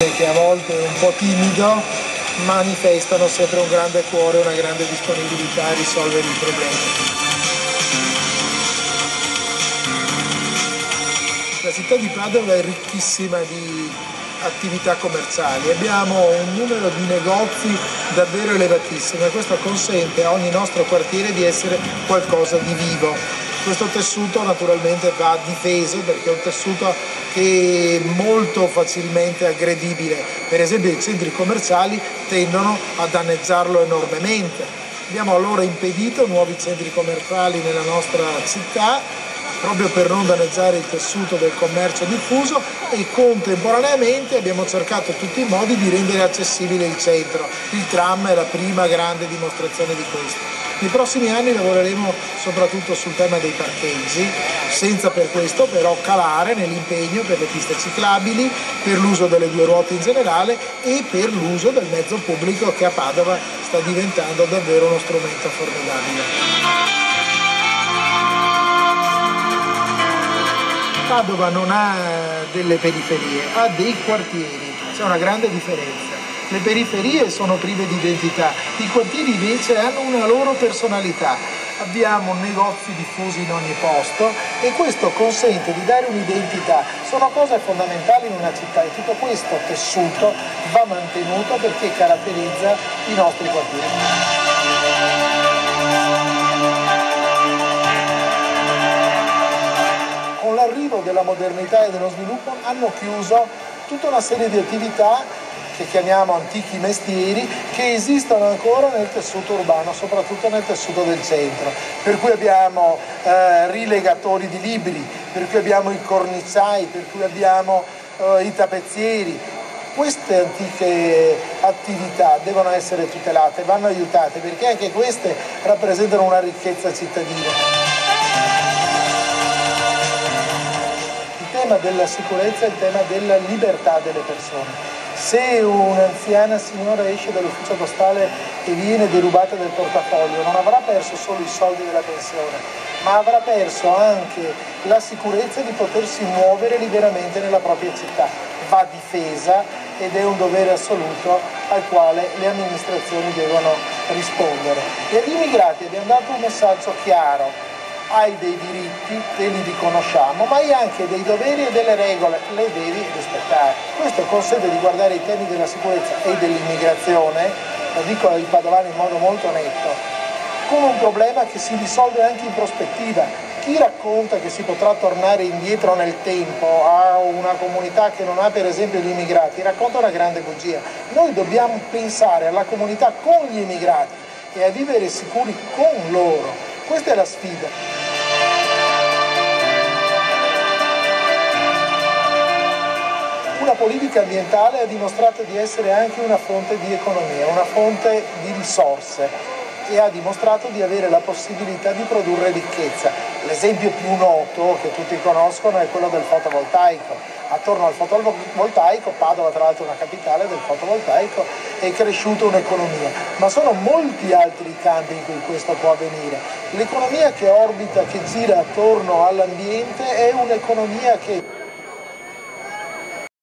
persone che a volte un po' timido manifestano sempre un grande cuore, una grande disponibilità a risolvere i problemi. La città di Padova è ricchissima di attività commerciali, abbiamo un numero di negozi davvero elevatissimo e questo consente a ogni nostro quartiere di essere qualcosa di vivo. Questo tessuto naturalmente va difeso perché è un tessuto che è molto facilmente aggredibile, per esempio i centri commerciali tendono a danneggiarlo enormemente. Abbiamo allora impedito nuovi centri commerciali nella nostra città proprio per non danneggiare il tessuto del commercio diffuso e contemporaneamente abbiamo cercato tutti i modi di rendere accessibile il centro. Il tram è la prima grande dimostrazione di questo. Nei prossimi anni lavoreremo soprattutto sul tema dei parcheggi, senza per questo però calare nell'impegno per le piste ciclabili, per l'uso delle due ruote in generale e per l'uso del mezzo pubblico che a Padova sta diventando davvero uno strumento formidabile. Padova non ha delle periferie, ha dei quartieri, c'è una grande differenza. Le periferie sono prive di identità, i quartieri invece hanno una loro personalità. Abbiamo negozi diffusi in ogni posto e questo consente di dare un'identità. Sono cose fondamentali in una città e tutto questo tessuto va mantenuto perché caratterizza i nostri quartieri. Con l'arrivo della modernità e dello sviluppo hanno chiuso tutta una serie di attività che chiamiamo antichi mestieri, che esistono ancora nel tessuto urbano, soprattutto nel tessuto del centro. Per cui abbiamo rilegatori di libri, per cui abbiamo i corniciai, per cui abbiamo i tappezzieri. Queste antiche attività devono essere tutelate, vanno aiutate, perché anche queste rappresentano una ricchezza cittadina. Il tema della sicurezza è il tema della libertà delle persone. Se un'anziana signora esce dall'ufficio postale e viene derubata del portafoglio, non avrà perso solo i soldi della pensione, ma avrà perso anche la sicurezza di potersi muovere liberamente nella propria città. Va difesa ed è un dovere assoluto al quale le amministrazioni devono rispondere. E agli immigrati abbiamo dato un messaggio chiaro. Hai dei diritti, te li riconosciamo, ma hai anche dei doveri e delle regole, le devi rispettare. Questo consente di guardare i temi della sicurezza e dell'immigrazione, lo dico ai padovani in modo molto netto, come un problema che si risolve anche in prospettiva. Chi racconta che si potrà tornare indietro nel tempo a una comunità che non ha per esempio gli immigrati, racconta una grande bugia. Noi dobbiamo pensare alla comunità con gli immigrati e a vivere sicuri con loro. Questa è la sfida. La politica ambientale ha dimostrato di essere anche una fonte di economia, una fonte di risorse e ha dimostrato di avere la possibilità di produrre ricchezza. L'esempio più noto che tutti conoscono è quello del fotovoltaico. Attorno al fotovoltaico, Padova tra l'altro è una capitale del fotovoltaico, è cresciuta un'economia, ma sono molti altri campi in cui questo può avvenire. L'economia che orbita, che gira attorno all'ambiente è un'economia che